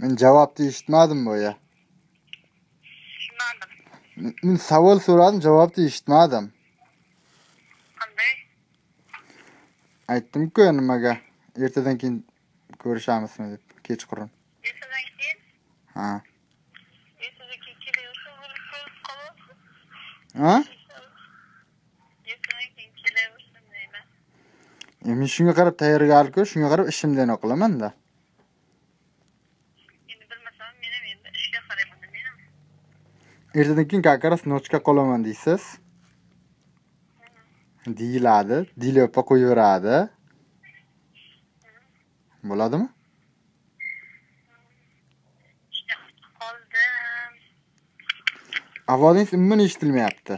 Men javobni eshitmadim boya. Tushunmadim. Men savol so'radim, javobni eshitmadim. Qanday? Aytdim-ku nimaga? Ertadan keyin ko'rishamizmi deb, kechqurun. Ertadan keyin? Ha. Ertadan keyin kelaversin, ko'rib qolasiz. Ha? Ertadan keyin kelaversin deyman. Men shunga qarab tayyorgarlik ko'r, shunga qarab ishimdan qilaman-da. Endi bilmasam, men ham endi ishga qarayman, men ham. Ertadan keyin как раз nochka qolaman deysiz. Deyiladi, Dilopa qo'yaveradi. Bo'ladimi? Ishga qoldim. Ovozingiz umuman eshitilmayapti.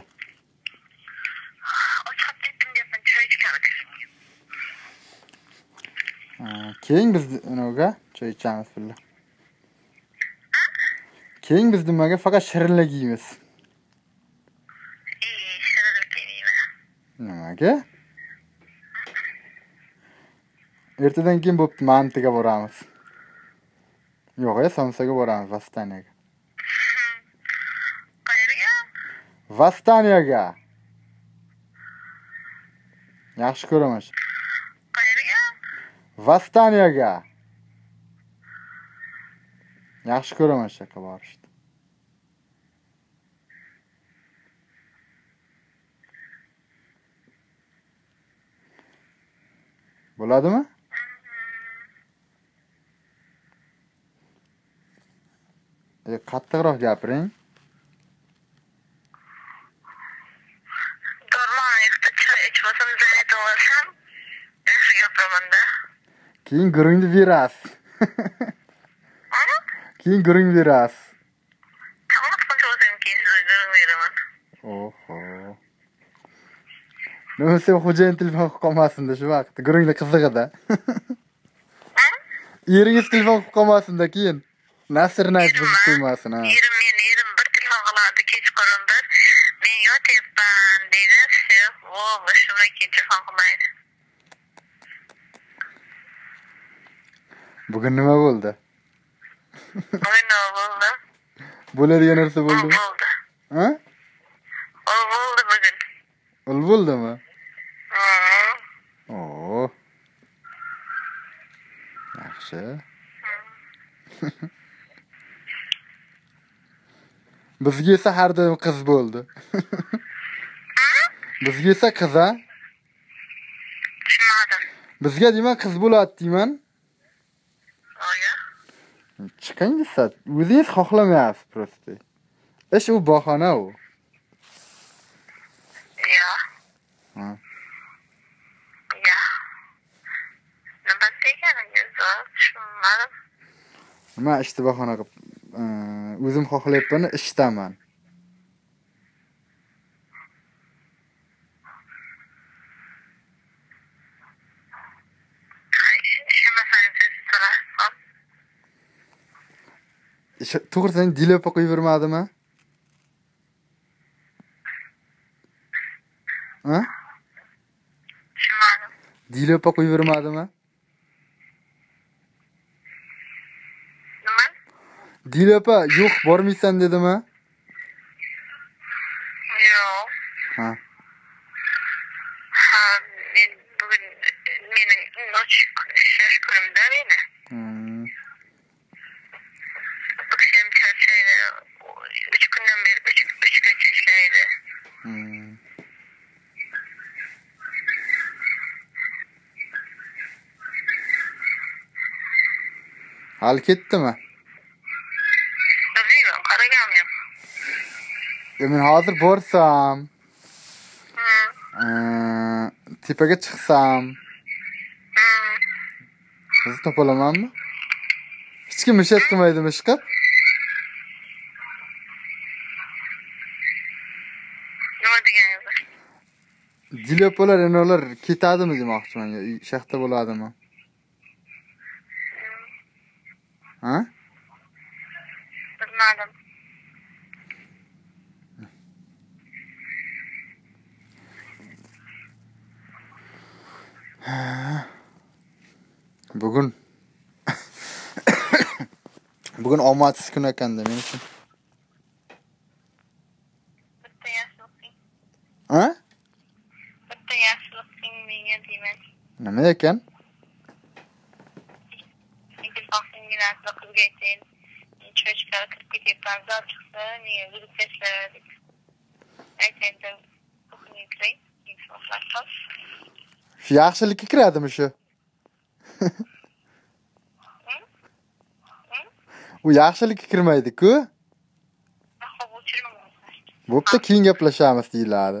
Ochib ketdim deyapman, choy ichgan. Keyin biz nimaga choy ichamiz birga. Keyin biz nimaga faqat shirinlik yeymiz. Shirinlik yeyman. Nimaga? Ertadan keyin bo'pti, Mantiga boramiz. Yo'q, Somsaga boramiz, Vastaniyaga. Qayerga? Vastaniyaga. Yaxshi ko'raman. Qayerga? Vastaniyaga. Yaxshi ko'raman shaka borishni. Bo'ladimi? Qattiqroq gapiring. Dormon yo'qda choy ichmasam, zaryad olsam, yaxshi gapiraman-da. Keyin guringni berasiz. Keyin guring berasiz. Qancha o'zim keyin sizga beraman. Oho. Nima sen xo'jayin telefon qilib qolmasin-da shu vaqtda. Guringni qizig'ida. Eringiz telefon qilib qolmasin-da keyin. Nasrni aytib buzib qo'ymasin, ha. Erim bir telefon qiladi kechqurun bir. Men yotyapman deydi. Shundan keyin telefon qilmaydi. Bugun nima bo'ldi? Bugun nima bo'ldi? Bo'ladigan narsa bo'ldimi? Bo'ldi. Ha? Bo'ldi bugun. Ul bo'ldimi? Oo. Yaxshi. Bizga esa har doim qiz bo'ldi. Bizga esa qiz, ha? Tushunmadim. Bizga deyman qiz bo'ladi deyman. Oya. Chiqing desa, o'zingiz xohlamayapsiz prosta. Ish u bahona u. Ya. Ha. Ya. Nima deganingiz bor? Tushunmadim. Men ishni bahona qilib, o'zim xohlayapman, ishdaman. To'g'risini Dilopa qo'yib bermadimi? Ha? Tushunmadim. Dilopa qo'yib bermadimi? Nima? Dilopa yo'q, bormaysan dedimi? Yo'q. Ha. Men bugun mening ishlash kunimda meni. Akşam charchaydi. 3 kundan beri 3 gacha ishlaydi. Hal ketdimi? Bilmayman, qaragam yo'q. Men hozir borsam, tepaga chiqsam, sizni topa olamanmi? Hech kim mishat qilmaydimi ishqib? Nima deganingiz? Dilopalar yana ular ketadimi demoqchiman, yo shaxta bo'ladimi? Ha? Bilmadim. Bugun omadsiz kun ekanda men uchun. Bitta yaxshilik qil. Ha? Bitta yaxshilik qil menga deyman. Nima ekan? Ikkinchi qizga aytayın. Cho'chqaga kirib ketyapman, zor chiqsa, menga urib tashladi. Aytaydi, kuxniga kiray, Shu yaxshilikka kiradimi shu? U yaxshilikka kirmaydi-ku. O'chirma. Bo'pti, keyin gaplashamiz deyiladi.